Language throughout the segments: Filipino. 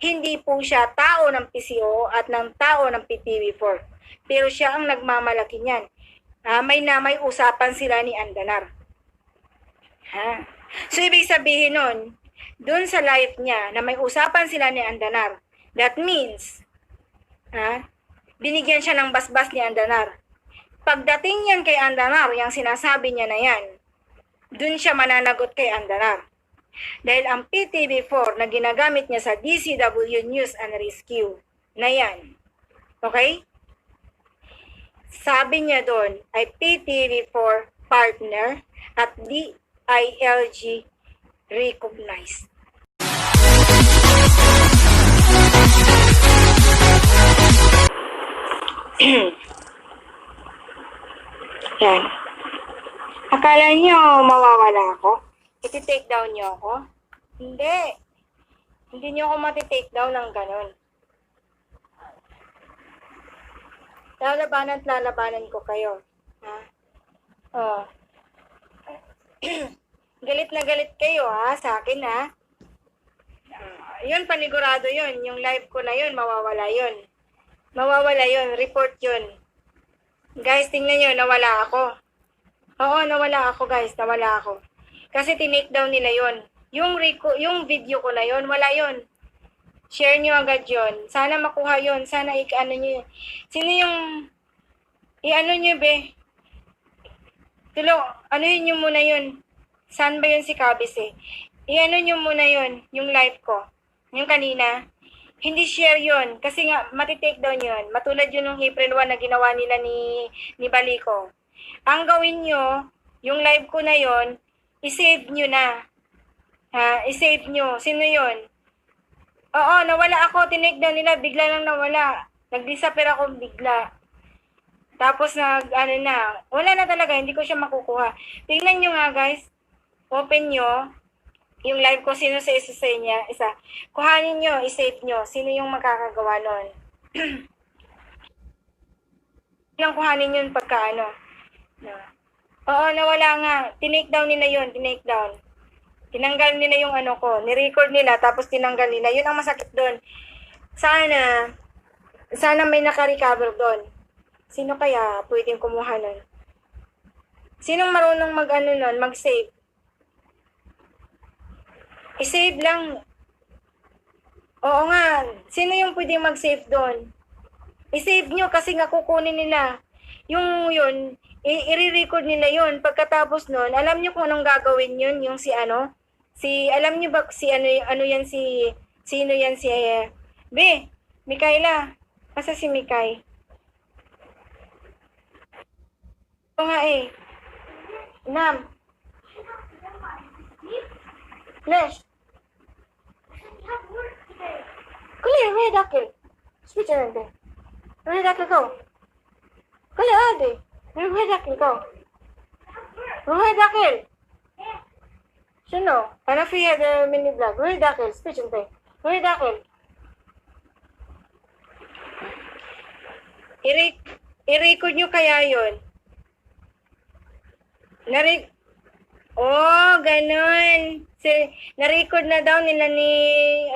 hindi po siya tao ng PCO at ng tao ng PTV4. Pero siya ang nagmamalaki niyan. May usapan sila ni Andanar. So, ibig sabihin nun, dun sa life niya na may usapan sila ni Andanar, that means, binigyan siya ng basbas ni Andanar. Pagdating yan kay Andanar, yung sinasabi niya na yan, dun siya mananagot kay Andanar. Dahil ang PTV4 na ginagamit niya sa DCW News and Rescue na yan, okay? Sabi niya doon ay PTV4 partner at DILG recognized. Yan. Akala niyo mawawala ako? I-take down niyo ako? Hindi. Hindi niyo ako mati-take down ng ganun. Lalabanan at lalabanan ko kayo. Galit na galit kayo sa akin yun, panigurado yun. Yung live ko na yun, mawawala yun. Mawawala yun. Report yun. Guys, tingnan nyo, nawala ako. Oo, nawala ako guys. Nawala ako. Kasi tinake down nila yun. Yung video ko na yun, wala yun. Share nyo agad yun. Sana makuha yun. Sana i-ano nyo. Sino yung i-ano nyo be? Ano yun yung muna yun? Saan ba yun si Kabis I-ano nyo muna yun, yung live ko. Yung kanina. Hindi share yun. Kasi nga, matitake down yun. Matulad yun ng April 1 na ginawa nila ni Baliko. Ang gawin nyo, yung live ko na yun, i-save nyo na. I-save nyo. Sino yun? Oo, nawala ako. Tinake down nila. Bigla lang nawala. Nag-disappear ako bigla. Tapos wala na talaga. Hindi ko siya makukuha. Tingnan nyo nga guys. Open nyo. Yung live ko, sino sa isa. Kuhanin nyo, i-save nyo. Sino yung makakagawa nun? Lang kuhanin yun pagka Oo, nawala nga. Tinake down nila yun. Tinake down. Tinanggal nila yung ko. Ni-record nila, tapos tinanggal nila. Yun ang masakit doon. Sana may naka-recover doon. Sino kaya pwedeng kumuha nun? Sinong marunong nun, mag-save? I-save lang. Oo nga. Sino yung pwedeng mag-save doon? I-save nyo kasi nga kukunin nila. Yung yun, i-re-record nila yun. Pagkatapos nun, alam nyo kung anong gagawin yun? Yung alam nyo ba sino yan Mikaela. Asa si Mikay? Ito nga Nam. Flash. Kuya, may dakil. Speech na rin. May dakil ko. Kuya, ade. May dakil ko. May dakil. Sino? Ano fiya the mini vlog? May dakil. Speech na rin. May dakil. I-record nyo kaya yun. Ganun. Na-record na daw nila ni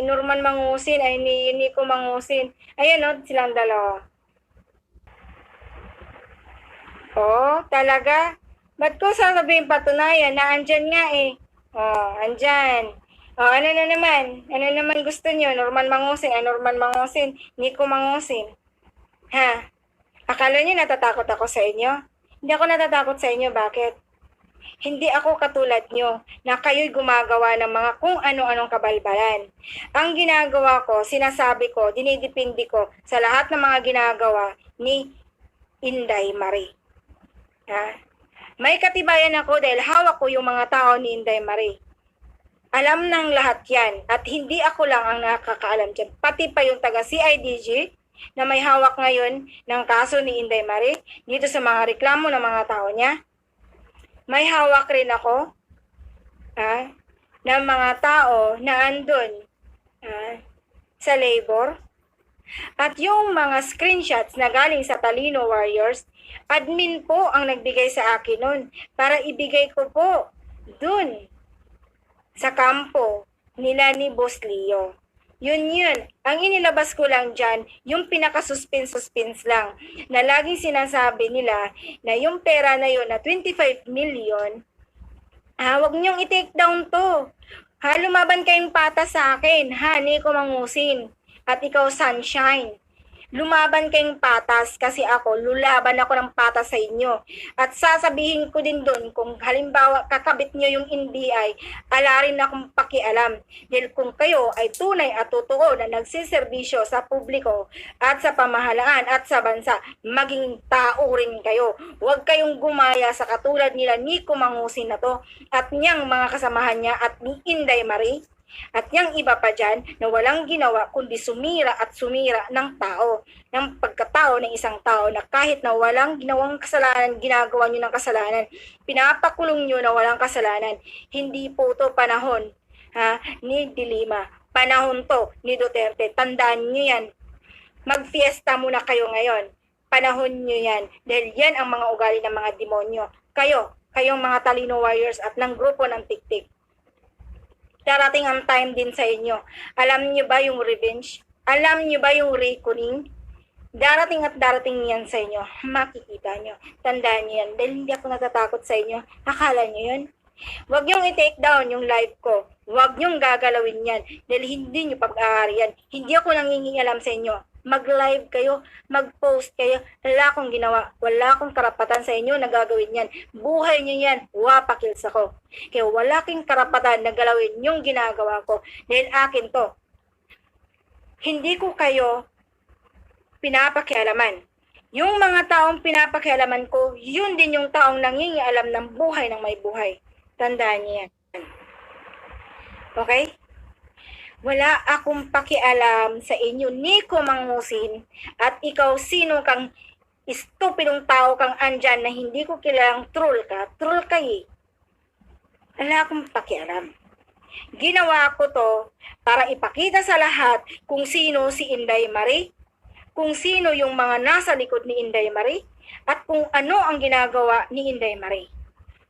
Norman Mangusin, ni Nico Mangusin. Ayan silang dalawa. Talaga? Ba't ko sasabihin patunayan na andyan nga andyan. Ano naman gusto nyo? Norman Mangusin, Nico Mangusin. Akala nyo natatakot ako sa inyo? Hindi ako natatakot sa inyo. Bakit? Hindi ako katulad nyo na kayo'y gumagawa ng mga kung ano-anong kabalbalan. Ang ginagawa ko, sinasabi ko, dinidipindi ko sa lahat ng mga ginagawa ni Inday Marie. May katibayan ako dahil hawak ko yung mga tao ni Inday Marie. Alam ng lahat yan at hindi ako lang ang nakakaalam dyan. Pati pa yung taga CIDG na may hawak ngayon ng kaso ni Inday Marie dito sa mga reklamo ng mga tao niya. May hawak rin ako ng mga tao na andun sa labor. At yung mga screenshots na galing sa Talino Warriors, admin po ang nagbigay sa akin nun para ibigay ko po dun sa kampo nila ni Boss Leo. Yun. Ang inilabas ko lang dyan, yung pinaka-suspense lang, na laging sinasabi nila na yung pera na yun na 25 million, wag niyong i-take down to. Lumaban kayong patas sa akin, Nico Mangusin, at ikaw Sunshine. Lumaban kayong patas kasi ako, lulaban ako ng patas sa inyo. At sasabihin ko din doon, kung halimbawa kakabit nyo yung NBI, ala rin akong pakialam. Dahil kung kayo ay tunay at totoo na nagsiservisyo sa publiko at sa pamahalaan at sa bansa, maging tao rin kayo. Huwag kayong gumaya sa katulad nila Nico Mangusin na to at niyang mga kasamahan niya at ni Inday Marie. At yung iba pa dyan na walang ginawa kundi sumira at sumira ng tao, ng pagkatao ng isang tao na kahit na walang ginawang kasalanan, ginagawa nyo ng kasalanan, pinapakulong nyo na walang kasalanan. Hindi po to panahon ni Dilima. Panahon to ni Duterte. Tandaan nyo yan. Magfiesta muna kayo ngayon. Panahon nyo yan. Dahil yan ang mga ugali ng mga demonyo. Kayong mga talino warriors at ng grupo ng Tiktik. Darating ang time din sa inyo. Alam niyo ba yung revenge? Alam niyo ba yung reckoning? Darating at darating yan sa inyo. Makikita nyo. Tandaan nyo yan. Dahil hindi ako natatakot sa inyo. Akala nyo yun? Huwag niyong i-take down yung live ko. Huwag niyong gagalawin yan. Dahil hindi nyo pag-aari yan. Hindi ako nangingialam sa inyo. Mag-live kayo, mag-post kayo. Wala akong ginawa. Wala akong karapatan sa inyo na gagawin yan. Buhay nyo yan. Wapakils ako. Kaya wala king karapatan na galawin yung ginagawa ko. Dahil akin to. Hindi ko kayo pinapakialaman. Yung mga taong pinapakialaman ko, yun din yung taong nangingialam ng buhay ng may buhay. Tandaan niyo yan. Okay? Wala akong pakialam sa inyo, Nico Mangusin, at ikaw sino kang estupidong tao kang andyan na hindi ko kilalang troll ka eh. Wala akong pakialam. Ginawa ko to para ipakita sa lahat kung sino si Inday Marie, kung sino yung mga nasa likod ni Inday Marie, at kung ano ang ginagawa ni Inday Marie.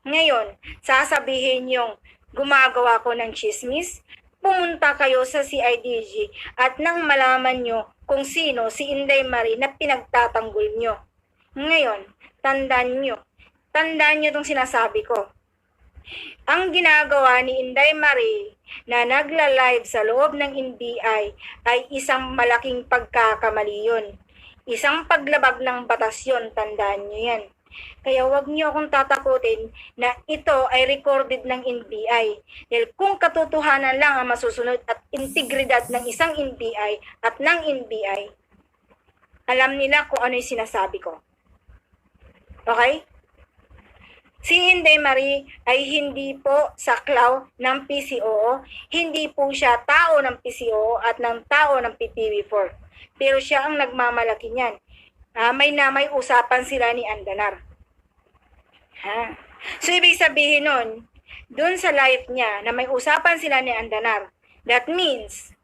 Ngayon, sasabihin yung gumagawa ko ng chismis, pumunta kayo sa CIDG at nang malaman nyo kung sino si Inday Marie na pinagtatanggol nyo. Ngayon, tandaan nyo itong sinasabi ko. Ang ginagawa ni Inday Marie na nagla-live sa loob ng NBI ay isang malaking pagkakamali yun. Isang paglabag ng batas yun, tandaan nyo yan. Kaya wag niyo akong tatakutin na ito ay recorded ng NBI. Dahil kung katotohanan lang ang masusunod at integridad ng isang NBI at ng NBI, alam nila kung ano yung sinasabi ko. Okay? Si Inday Marie ay hindi po saklaw ng PCOO, hindi po siya tao ng PCOO at ng tao ng PTV4. Pero siya ang nagmamalaki niyan. May usapan sila ni Andanar. So, ibig sabihin nun, dun sa live niya na may usapan sila ni Andanar, that means,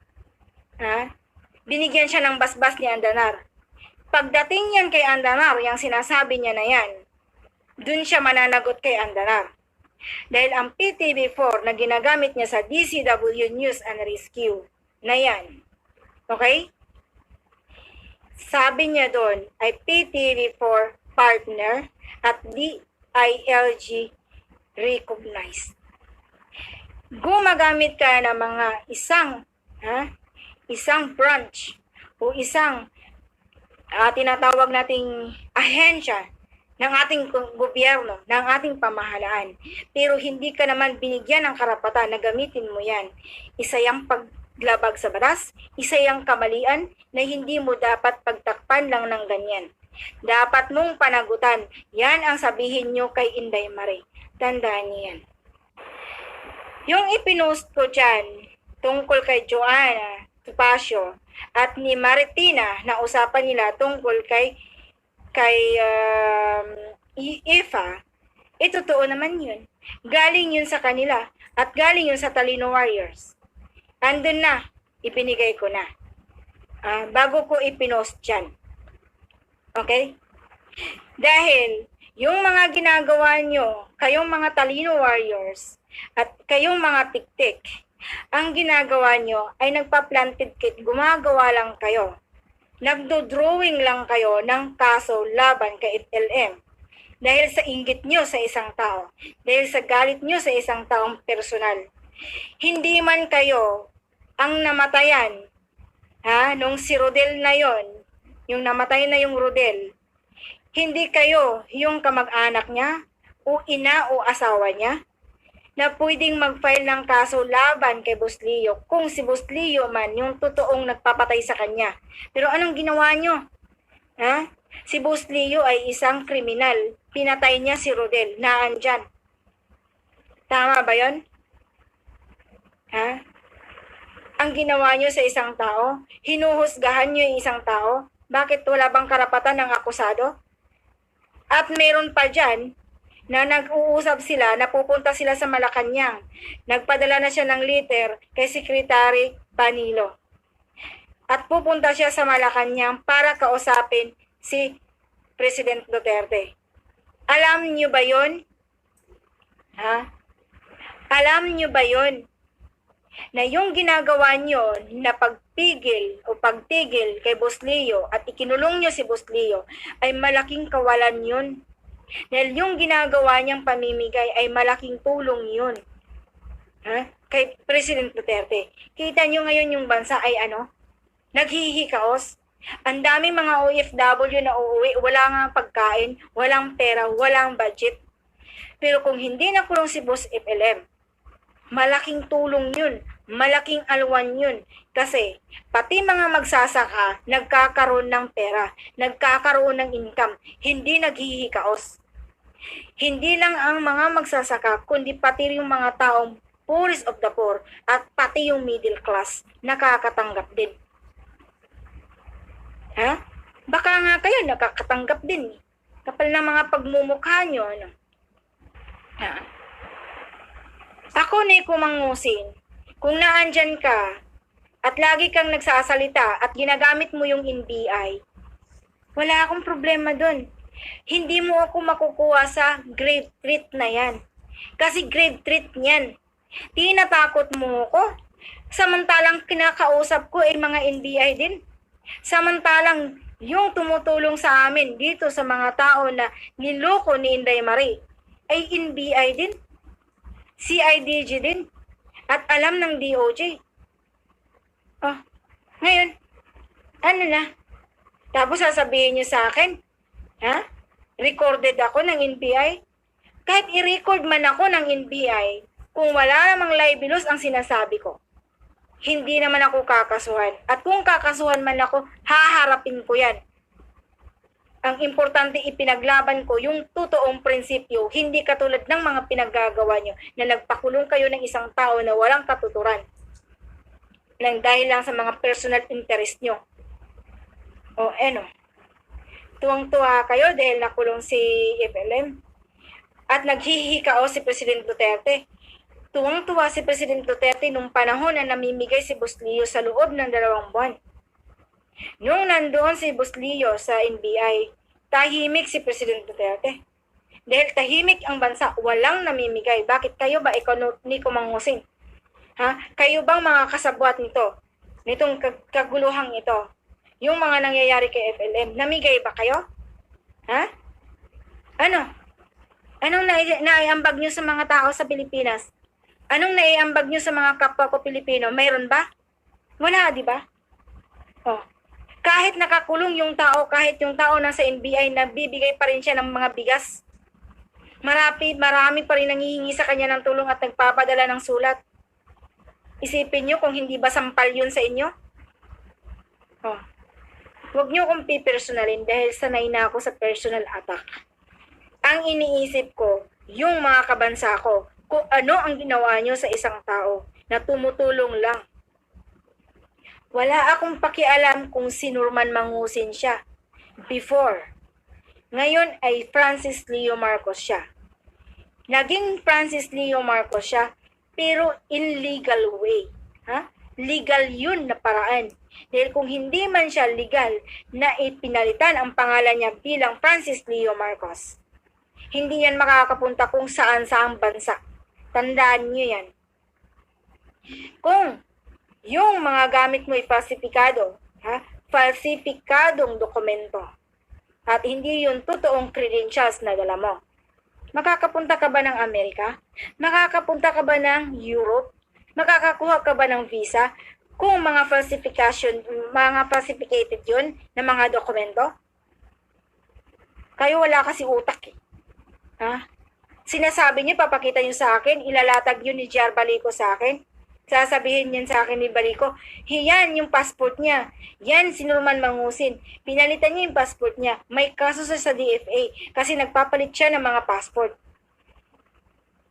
binigyan siya ng basbas ni Andanar. Pagdating yan kay Andanar, yung sinasabi niya na yan, dun siya mananagot kay Andanar. Dahil ang PTV4 na ginagamit niya sa DCW News and Rescue na yan, okay? Sabi niya doon ay PTV4 partner at DILG recognized. Gumagamit ka ng mga isang branch o isang tinatawag nating ahensya ng ating gobyerno, ng ating pamahalaan. Pero hindi ka naman binigyan ng karapatan na gamitin mo yan. Isa yung paglabag sa batas, isa yung kamalian na hindi mo dapat pagtakpan lang ng ganyan. Dapat mong panagutan. Yan ang sabihin nyo kay Inday Marie. Tandaan niyo yan. Yung ipinost ko dyan, tungkol kay Joanna Tupacio at ni Maritina, na usapan nila tungkol kay Eva, totoo naman yun. Galing yun sa kanila at galing yun sa Talino Warriors. Andun na, ibinigay ko na. Bago ko ipinost dyan. Okay? Dahil yung mga ginagawa nyo, kayong mga Talino Warriors at kayong mga Tiktik, Ang ginagawa nyo ay nagpa-planted kit, gumagawa lang kayo. Nagdo-drawing lang kayo ng kaso laban kay FLM. Dahil sa inggit nyo sa isang tao. Dahil sa galit nyo sa isang taong personal. Hindi man kayo ang namatayan, nung si Rodel na yon, yung namatay na yung Rodel, hindi kayo yung kamag-anak niya, o ina o asawa niya, na pwedeng mag-file ng kaso laban kay Boss Leo kung si Boss Leo man yung totoong nagpapatay sa kanya. Pero anong ginawa nyo? Si Boss Leo ay isang kriminal. Pinatay niya si Rodel na andyan. Tama ba yon? Ang ginawa nyo sa isang tao, hinuhusgahan nyo yung isang tao, bakit wala bang karapatan ng akusado? At meron pa dyan, na nag-uusap sila, napupunta sila sa Malacanang. Nagpadala na siya ng letter kay Secretary Panilo. At pupunta siya sa Malacanang para kausapin si President Duterte. Alam niyo ba yon? Alam niyo ba yon? Na yung ginagawa nyo na pagtigil kay Boss Leo at ikinulong nyo si Boss Leo ay malaking kawalan yun. Dahil yung ginagawa niyang pamimigay ay malaking tulong yun. Kay President Duterte. Kita nyo ngayon yung bansa ay naghihikaos. Ang daming mga OFW na uuwi, wala nga pagkain, walang pera, walang budget. Pero kung hindi nakulong si Boss FLM, malaking tulong yun, malaking alwan yun. Kasi pati mga magsasaka, nagkakaroon ng pera, nagkakaroon ng income, hindi naghihikaos. Hindi lang ang mga magsasaka, kundi pati yung mga taong poorest of the poor at pati yung middle class nakakatanggap din. Baka nga kayo nakakatanggap din. Kapal na mga pagmumukha nyo. Ako ni kumangusin, kung naandyan ka at lagi kang nagsasalita at ginagamit mo yung NBI, wala akong problema dun. Hindi mo ako makukuha sa grave threat na yan. Kasi grave threat niyan. Tinatakot mo ako. Samantalang kinakausap ko ay mga NBI din. Samantalang yung tumutulong sa amin dito sa mga tao na niloko ni Inday Marie ay NBI din. CIDG din. At alam ng DOJ. Ngayon, ano na? Tapos sasabihin niyo sa akin, recorded ako ng NBI? Kahit i-record man ako ng NBI, kung wala namang libelous ang sinasabi ko, hindi naman ako kakasuhan. At kung kakasuhan man ako, haharapin ko yan. Ang importante ipinaglaban ko yung totoong prinsipyo, hindi katulad ng mga pinaggagawa nyo na nagpakulong kayo ng isang tao na walang katuturan nang dahil lang sa mga personal interest nyo. Tuwang-tuwa kayo dahil nakulong si FLM at naghihikao si President Duterte. Tuwang-tuwa si President Duterte nung panahon na namimigay si Boss Leo sa loob ng 2 buwan. Nung nandoon si Boss Leo sa NBI, tahimik si President Duterte. Dahil tahimik ang bansa, walang namimigay. Bakit kayo ba ni kumangusin? Kayo bang mga kasabwat nitong kaguluhang ito? Yung mga nangyayari kay FLM, namigay ba kayo? Anong naiambag nyo sa mga tao sa Pilipinas? Anong naiambag nyo sa mga kapwa ko Pilipino? Mayroon ba? Wala, di ba? Kahit nakakulong yung tao, kahit yung tao nasa NBI, nabibigay pa rin siya ng mga bigas. Marami pa rin nangihingi sa kanya ng tulong at nagpapadala ng sulat. Isipin nyo kung hindi ba sampal yun sa inyo? Huwag nyo kong pipersonalin dahil sanay na ako sa personal attack. Ang iniisip ko, yung mga kabansa ko, kung ano ang ginawa nyo sa isang tao na tumutulong lang. Wala akong pakialam kung sinurman mangusin siya. Before. Ngayon ay Francis Leo Marcos siya. Naging Francis Leo Marcos siya, pero in legal way. Legal yun na paraan. Dahil kung hindi man siya legal na ipinalitan ang pangalan niya bilang Francis Leo Marcos, hindi yan makakapunta kung saan sa ang bansa. Tandaan niyo yan. Kung yung mga gamit mo ay falsipikado, falsipikadong dokumento, at hindi yung totoong credentials na dala mo, makakapunta ka ba ng Amerika? Makakapunta ka ba ng Europe? Makakakuha ka ba ng visa kung mga falsificated yun na mga dokumento? Kayo wala kasi utak eh. Sinasabi niyo, papakita niyo sa akin, ilalatag yun ni Jar Balico sa akin. Sasabihin niyan sa akin ni Balico, yan yung passport niya. Yan si Norman Mangusin. Pinalitan niya yung passport niya. May kaso sa DFA kasi nagpapalit siya ng mga passport.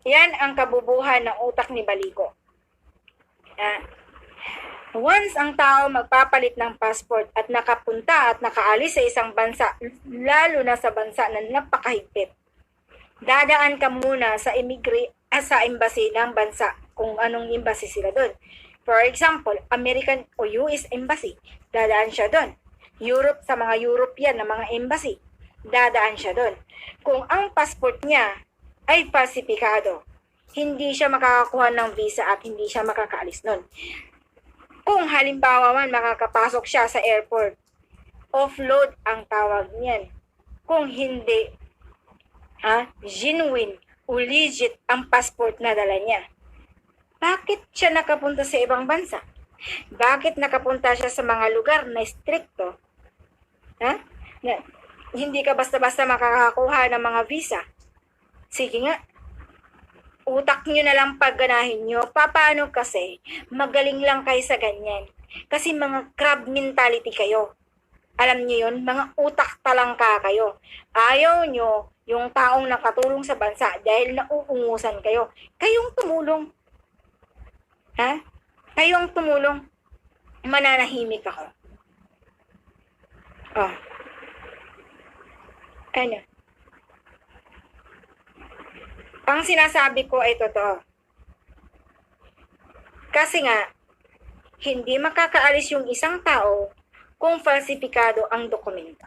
Yan ang kabubuhan ng utak ni Balico. Once ang tao magpapalit ng passport at nakapunta at nakaalis sa isang bansa, lalo na sa bansa na napakahigpit, dadaan ka muna sa embassy ng bansa kung anong embassy sila doon. For example, American o US embassy, dadaan siya doon. Europe, sa mga European na mga embassy, dadaan siya doon. Kung ang passport niya ay falsifikado, hindi siya makakakuha ng visa at hindi siya makakaalis nun. Kung halimbawa man makakapasok siya sa airport, offload ang tawag niyan. Kung hindi, genuine o legit ang passport na dala niya. Bakit siya nakapunta sa ibang bansa? Bakit nakapunta siya sa mga lugar na stricto? Na hindi ka basta-basta makakakuha ng mga visa. Sige nga, utak nyo na lang pagganahin nyo. Paano kasi? Magaling lang kayo sa ganyan. Kasi mga crab mentality kayo. Alam nyo yun? Mga utak talangka kayo. Ayaw nyo yung taong nakatulong sa bansa dahil nauungusan kayo. Kayong tumulong. Kayong tumulong. Mananahimik ako. Ano? Ang sinasabi ko ay totoo. Kasi nga, hindi makakaalis yung isang tao kung falsifikado ang dokumento.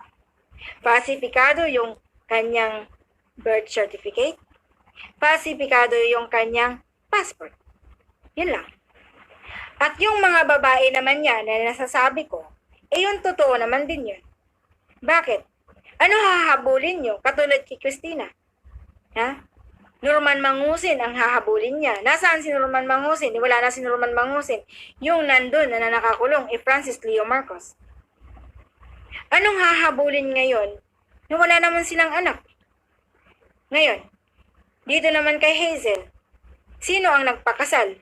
Falsifikado yung kanyang birth certificate. Falsifikado yung kanyang passport. Yun lang. At yung mga babae naman niya na nasasabi ko, yung totoo naman din yun. Bakit? Ano hahabulin nyo? Katulad kay Christina. Norman Mangusin ang hahabulin niya. Nasaan si Norman Mangusin? Wala na si Norman Mangusin. Yung nandun na nakakulong, Francis Leo Marcos. Anong hahabulin ngayon? Yung wala naman silang anak. Ngayon, dito naman kay Hazel. Sino ang nagpakasal?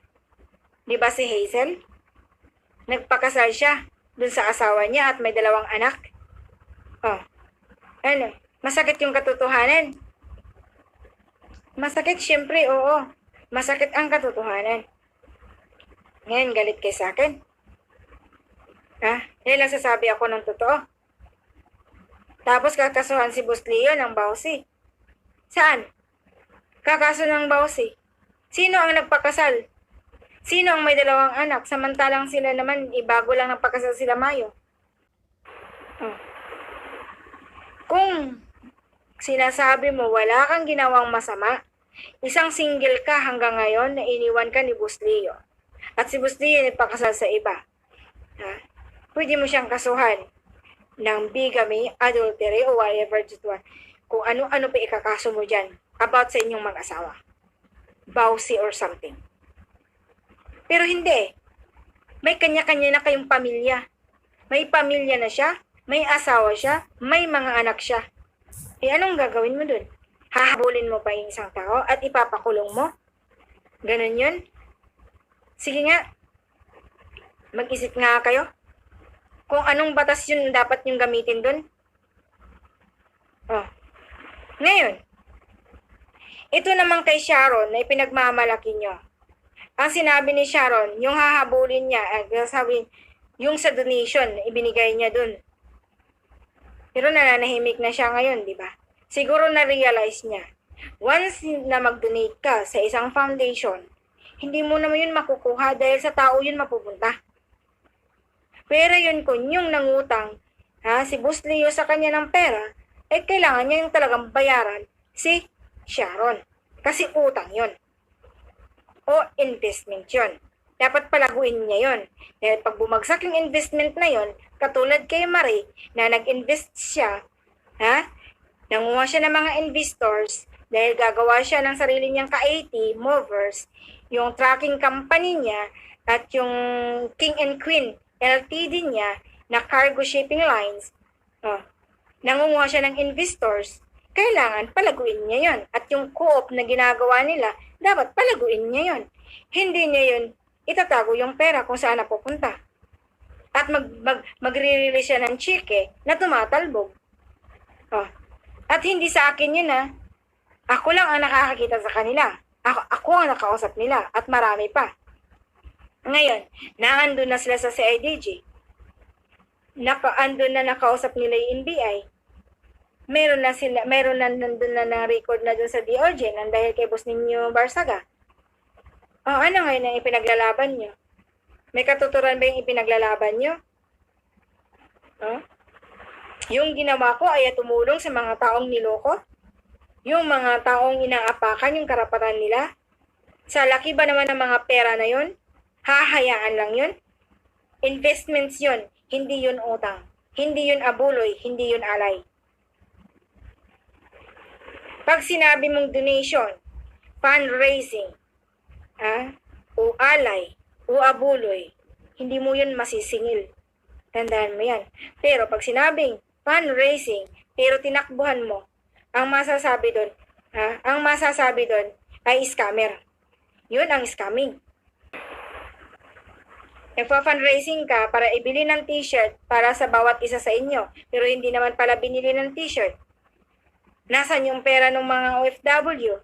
Di ba si Hazel? Nagpakasal siya dun sa asawa niya at may 2 anak. Masakit yung katotohanan. Masakit, syempre, oo. Masakit ang katotohanan. Ngayon, galit kayo sa akin. Yan lang sasabi ako ng totoo. Tapos kakasuhan si Boss Leo ng bawsi. Saan? Kakaso ng bawsi. Sino ang nagpakasal? Sino ang may 2 anak? Samantalang sila naman, bago lang nagpakasal sila Mayo. Kung sinasabi mo wala kang ginawang masama, isang single ka hanggang ngayon na iniwan ka ni Boss Leo. At si Boss Leo nagpakasal sa iba. Pwede mo siyang kasuhan ng bigamy, adultery, o whatever it was. Kung ano-ano pa ikakaso mo dyan about sa inyong mag-asawa. Bawsi or something. Pero hindi. May kanya-kanya na kayong pamilya. May pamilya na siya, may asawa siya, may mga anak siya. Anong gagawin mo dun? Hahabulin mo pa yung isang tao at ipapakulong mo? Ganun yun? Sige nga. Mag-isip nga kayo. Kung anong batas yun dapat yung gamitin dun. Ngayon, ito naman kay Sharon na ipinagmamalaki nyo. Ang sinabi ni Sharon, yung hahabulin niya, sabi, yung sa donation, ibinigay niya dun. Pero nananahimik na siya ngayon, di ba? Siguro na-realize niya, once na mag-donate ka sa isang foundation, hindi mo naman yun makukuha dahil sa tao yun mapupunta. Pero yun kung yung nangutang, si Boss Leo sa kanya ng pera, kailangan niya yung talagang bayaran si Sharon. Kasi utang yun. O investment yun. dapat palaguin niya yon. Dahil pag bumagsak yung investment na yon, katulad kay Marie, na nag-invest siya, nanguha siya ng mga investors, dahil gagawa siya ng sarili niyang ka-80 movers, yung tracking company niya, at yung King and Queen LTD niya, na cargo shipping lines, nangunguha siya ng investors, kailangan palaguin niya yon. At yung co-op na ginagawa nila, dapat palaguin niya yon. Hindi niya yon itatago yung pera kung saan napupunta. At magre-release siya ng cheque na tumatalbog. At hindi sa akin yun Ako lang ang nakakakita sa kanila. Ako ang nakausap nila at marami pa. Ngayon, naandun na sila sa CIDG. Andun na nakausap nila yung NBI. Meron na nandun na ng record na dun sa DOJ nang dahil kay boss ninyo Barsaga. Ano ngayon ang ipinaglalaban nyo? May katuturan ba yung ipinaglalaban nyo? Yung ginawa ko ay tumulong sa mga taong niloko? Yung mga taong inaapakan yung karapatan nila? Sa laki ba naman ng mga pera na yun? Hahayaan lang yun? Investments yun, hindi yun utang. Hindi yun abuloy, hindi yun alay. Pag sinabi mong donation, fundraising, o alay, o abuloy, hindi mo yun masisingil. Tandaan mo yan. Pero pag sinabing fundraising, pero tinakbuhan mo, ang masasabi doon ay scammer. Yun ang scamming. Nagpa-fundraising ka para ibili ng t-shirt para sa bawat isa sa inyo, pero hindi naman pala binili ng t-shirt. Nasaan yung pera ng mga OFW?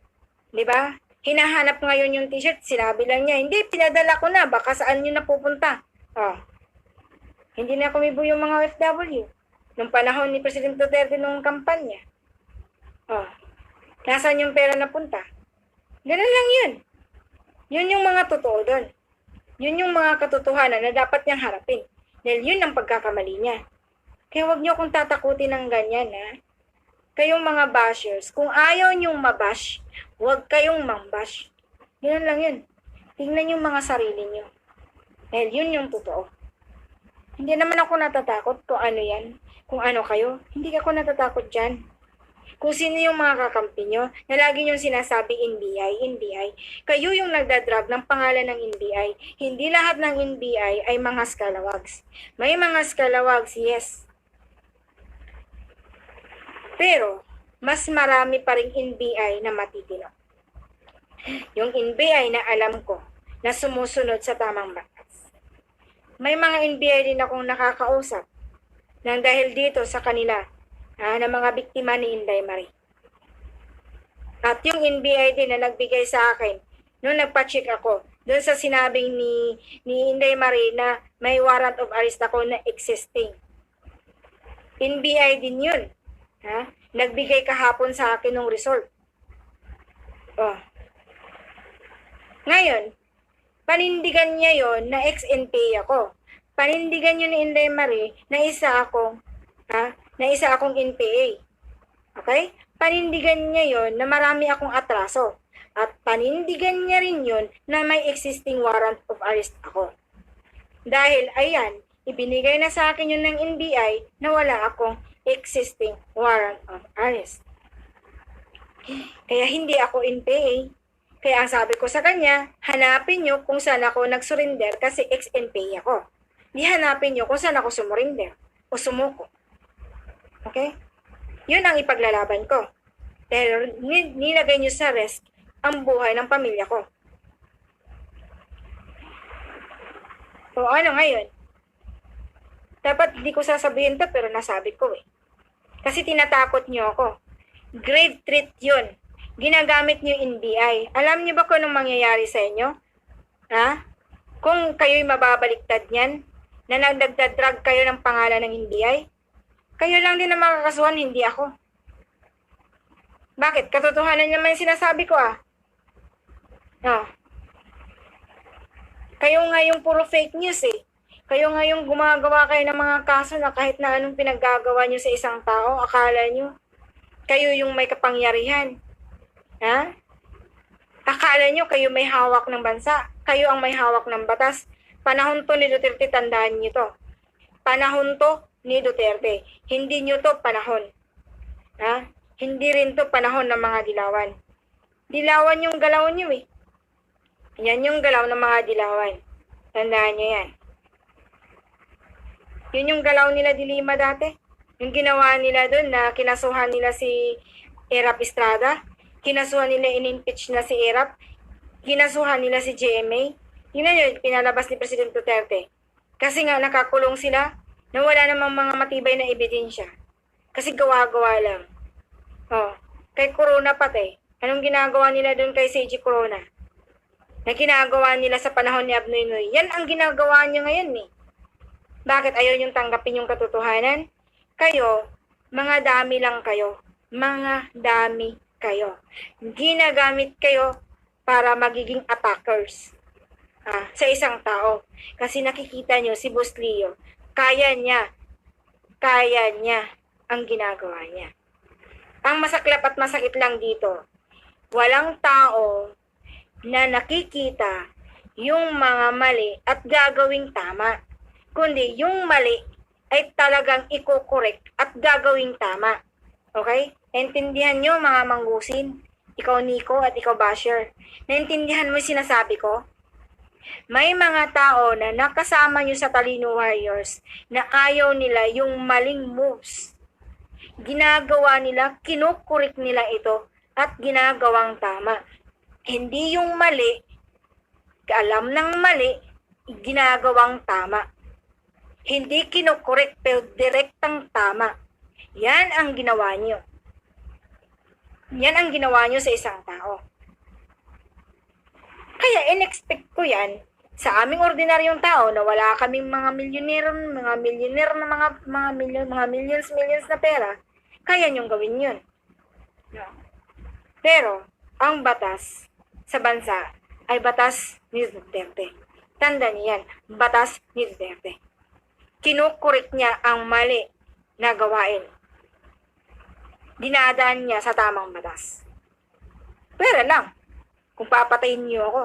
Di ba? Hinahanap ngayon yung t-shirt, sinabi lang niya, hindi, pinadala ko na, baka saan nyo napupunta. Hindi na kumibo yung mga OFW. Nung panahon ni President Duterte nung kampanya. Nasaan yung pera napunta? Ganun lang yun. Yun yung mga totoo doon. Yun yung mga katotohanan na dapat niyang harapin. Dahil yun ang pagkakamali niya. Kaya huwag niyo akong tatakutin ng ganyan, Kayong mga bashers, kung ayaw niyong mabash, huwag kayong mambash. Ganun lang yun. Tingnan yung mga sarili niyo. Dahil yun yung totoo. Hindi naman ako natatakot kung ano yan. Kung ano kayo. Hindi ako natatakot dyan. Kung sino yung mga kakampi nyo, na lagi nyo sinasabi NBI. Kayo yung nagdadrag ng pangalan ng NBI. Hindi lahat ng NBI ay mga scalawags. May mga scalawags, yes. Pero, mas marami pa ring NBI na matitino. Yung NBI na alam ko, na sumusunod sa tamang batas. May mga NBI din akong nakakausap nang dahil dito sa kanila na mga biktima ni Inday Marie. At yung NBI din na nagbigay sa akin nung nagpa-check ako doon sa sinabing ni Inday Marie na may warrant of arrest ako na existing. NBI din yun. Nagbigay kahapon sa akin ng result. Ngayon, panindigan niya yon na ex-NPA ako. Panindigan yun ni Inday Marie na isa akong NPA. Okay? Panindigan niya yon na marami akong atraso. At panindigan niya rin yun na may existing warrant of arrest ako. Dahil, ayan, ibinigay na sa akin yun ng NBI na wala akong existing warrant of arrest. Kaya hindi ako NPA. Kaya ang sabi ko sa kanya, hanapin nyo kung saan ako nag-surrender kasi ex-NPA ako. Di hanapin nyo kung saan ako sumurinder o sumuko. Okay? Yun ang ipaglalaban ko. Dahil nilagay nyo sa risk ang buhay ng pamilya ko. O ano ngayon? Dapat di ko sasabihin to pero nasabi ko Kasi tinatakot nyo ako. Grave threat yun. Ginagamit nyo NBI. Alam nyo ba kung anong mangyayari sa inyo? Kung kayo'y mababaliktad niyan, na nagdagdrag kayo ng pangalan ng NBI, kayo lang din ang makakasuhan, hindi ako. Bakit? Katotohanan naman yung sinasabi ko Kayo nga yung puro fake news Kayo nga yung gumagawa kayo ng mga kaso na kahit na anong pinaggagawa nyo sa isang tao, akala nyo, kayo yung may kapangyarihan. Akala nyo kayo may hawak ng bansa. kayo ang may hawak ng batas. Panahon to ni Duterte, tandaan nyo to. Panahon to ni Duterte. Hindi nyo to panahon. Ha? Hindi rin to panahon ng mga dilawan. Dilawan yung galaw nyo eh. Yan yung galaw ng mga dilawan. Tandaan nyo yan. Yun yung galaw nila Dilima dati. Yung ginawa nila doon na kinasuhan nila si Erap Estrada. Kinasuhan nila, in-impeach na si Erap. Kinasuhan nila si GMA. Yun na yun, pinalabas ni President Duterte. Kasi nga nakakulong sila na wala namang mga matibay na ebidensya. Kasi gawa-gawa lang. Oh, kay Corona pati. Anong ginagawa nila doon kay CG Corona? Na ginagawa nila sa panahon ni Abnoy Noy. Yan ang ginagawa niyo ngayon eh. Bakit ayaw niyong tanggapin yung katotohanan? Kayo, mga dami lang kayo. Mga dami kayo. Ginagamit kayo para magiging attackers sa isang tao. Kasi nakikita nyo si Boss Leo, kaya niya ang ginagawa niya. Ang masaklap at masakit lang dito, walang tao na nakikita yung mga mali at gagawing tama. Kundi yung mali ay talagang iko-correct at gagawing tama. Okay? Naintindihan nyo mga manggusin? Ikaw Nico at ikaw Basher. Naintindihan mo yung sinasabi ko? May mga tao na nakasama nyo sa Talino Warriors na ayaw nila yung maling moves. Ginagawa nila, kinukurik nila ito at ginagawang tama. Hindi yung mali, alam ng mali, ginagawang tama. Hindi kinukurik pero direktang tama. Yan ang ginawa nyo. Yan ang ginawa nyo sa isang tao. Kaya in-expect ko yan sa aming ordinaryong tao na wala kaming mga milyoner na mga millions na pera. Kaya nyong gawin yun. No. Pero, ang batas sa bansa ay batas ni Duterte. Tanda niyan, batas ni Duterte. Kinukurik niya ang mali na gawain. Dinadaan niya sa tamang batas. Pero lang, kung papatayin niyo ako.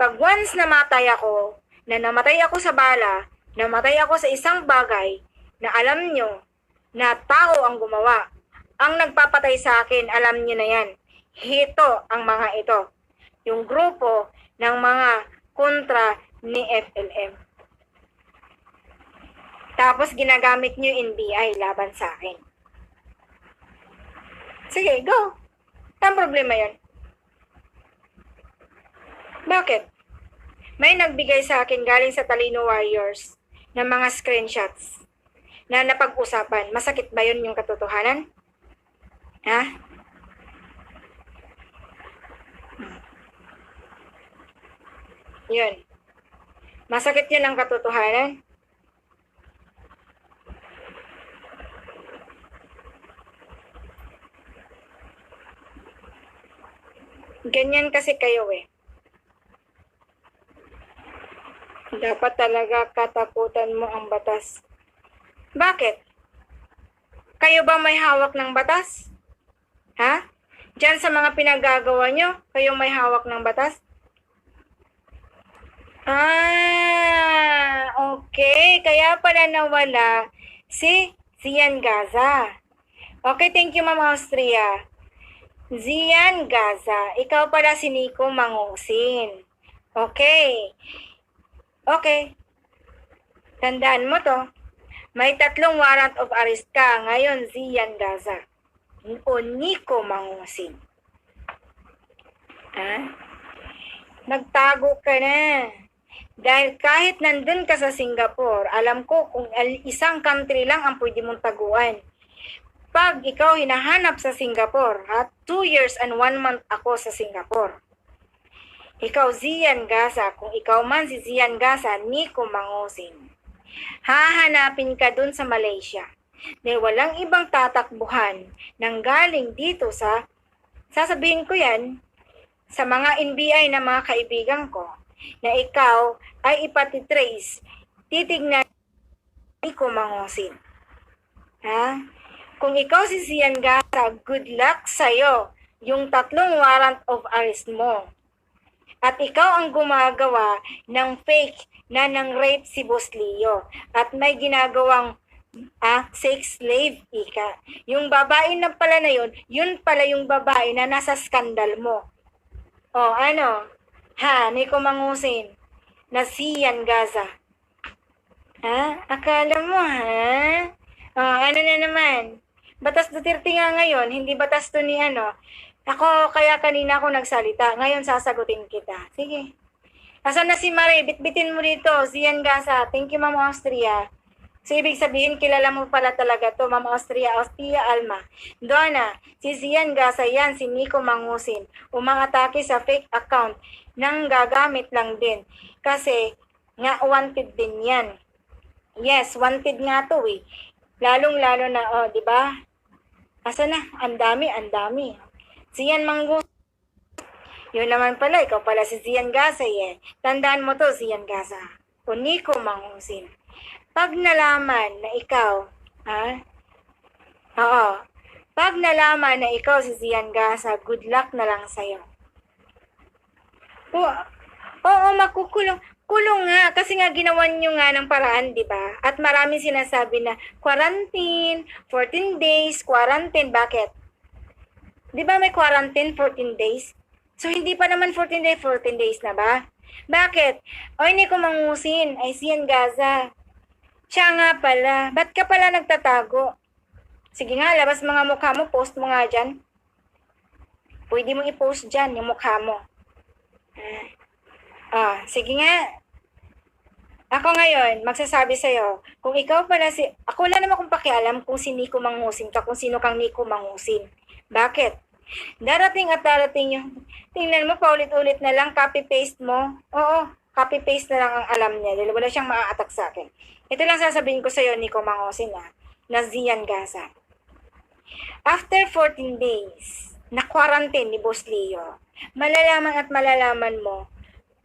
Pag once namatay ako, na namatay ako sa bala, namatay ako sa isang bagay na alam niyo na tao ang gumawa, ang nagpapatay sa akin, alam niyo na yan. Ito ang mga ito. Yung grupo ng mga kontra ni FLM. Tapos ginagamit niyo NBI laban sa akin. Sige, go. Ang problema yon. Bakit? May nagbigay sa akin galing sa Talino Warriors ng mga screenshots na napag-usapan. Masakit ba yun yung katotohanan? Ha? Yun. Masakit yun ang katotohanan? Ganyan kasi kayo eh. Dapat talaga katakutan mo ang batas. Bakit? Kayo ba may hawak ng batas? Ha? Diyan sa mga pinagagawa nyo, kayo may hawak ng batas? Okay. Kaya pala nawala si Zian Gaza. Okay, thank you Ma'am Austria. Zian Gaza, ikaw pala si Nico Mangusin. Okay. Okay. Tandaan mo to. May 3 warrant of arrest ka. Ngayon, Zian Gaza. O Nico Mangusin. Ha? Nagtago ka na. Dahil kahit nandun ka sa Singapore, alam ko kung isang country lang ang pwede mong taguan. Pag ikaw hinahanap sa Singapore, 2 years and 1 month ako sa Singapore. Ikaw, Zian Gaza, kung ikaw man si Zian Gaza, Nico Mangusin, hahanapin ka dun sa Malaysia. Dahil walang ibang tatakbuhan nang galing dito sa, sasabihin ko yan, sa mga NBI na mga kaibigan ko, na ikaw ay ipatitrace, titignan Nico Mangusin. Ha? Kung ikaw si Zian Gaza, good luck sa'yo yung 3 warrant of arrest mo. At ikaw ang gumagawa ng fake na nang-rape si Boss Leo. At may ginagawang sex slave, ika. Yung babae na pala na yun pala yung babae na nasa skandal mo. O, ano? Ha, Nico Mangusin, na si Yan Gaza. Ha? Akala mo, ha? O, ano na naman? Batas Duterte nga ngayon, hindi batas to ni ano. Ako, kaya kanina ako nagsalita. Ngayon, sasagutin kita. Sige. Asan na si Mare? Bitbitin mo dito. Si Yan Gaza. Thank you, Ma'am Austria. So, ibig sabihin, kilala mo pala talaga to, Ma'am Austria Alma. Donna, si Zian Gasa yan, si Nico Mangusin, umangatake sa fake account nang gagamit lang din. Kasi, nga wanted din yan. Yes, wanted nga to eh. Lalong-lalo na, di ba? Asa na? Ang dami. Zian Mangusin. Yun naman pala, ikaw pala si Zian Gasa eh. Tandaan mo to, Zian Gasa. O Nico Mangusin. Pag nalaman na ikaw, pag nalaman na ikaw si Zian Gasa, good luck na lang sa'yo. Oo, makukulong. Kulong nga, kasi nga ginawan nyo nga ng paraan, di ba? At maraming sinasabi na quarantine, 14 days, quarantine. Bakit? Di ba may quarantine, 14 days? So, hindi pa naman 14 days na ba? Bakit? Hindi ko mangusin, ay Zian Gasa. Siya nga pala. Ba't ka pala nagtatago? Sige nga, labas mga mukha mo. Post mo nga dyan. Pwede mo i-post dyan yung mukha mo. Sige nga. Ako ngayon, magsasabi sa'yo, kung ikaw pala ako wala naman kung pakialam kung si Nico Mangusin ka, kung sino kang Nico Mangusin. Bakit? Darating at darating yung, tingnan mo, paulit-ulit na lang, copy-paste mo. Oo, copy-paste na lang ang alam niya. Dahil wala siyang maa-attack sa akin. Ito lang sasabihin ko sa'yo, Nico Mangusin, na Zian Gasa. After 14 days, na quarantine ni Boss Leo, malalaman mo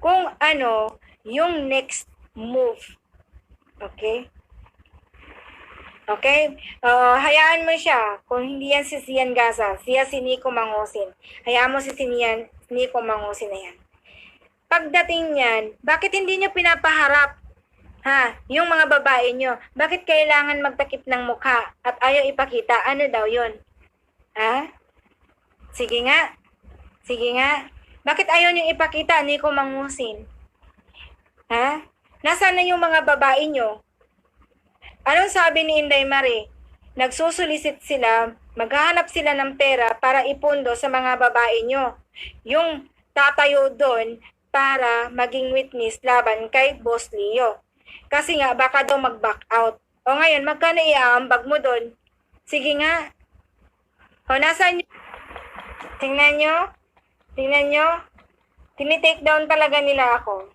kung ano yung next move. Okay? Okay? Hayaan mo siya. Kung hindi yan si Zian Gasa, siya si Nico Mangusin. Hayaan mo si Nico Mangusin na yan. Pagdating niyan, bakit hindi nyo pinapaharap yung mga babae nyo? Bakit kailangan magtakip ng mukha at ayaw ipakita? Ano daw yun? Sige nga. Bakit ayaw nyo ipakita, Nico Mangusin? Nasaan na yung mga babae nyo? Anong sabi ni Inday Marie? Nagsusulisit sila, maghahanap sila ng pera para ipundo sa mga babae nyo. Yung tatayo doon para maging witness laban kay Boss Leo. Kasi nga, baka daw mag-back out. O ngayon, magkano iaambag mo doon? Sige nga. O, nasaan nyo? Tingnan nyo. Tinitake down talaga nila ako.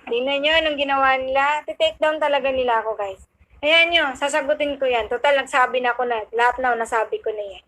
Tingnan nyo anong ginawa nila. Titake down talaga nila ako, guys. Ayan nyo, sasagutin ko yan. Total, nagsabi na ako na. Lahat na nasabi ko na yan.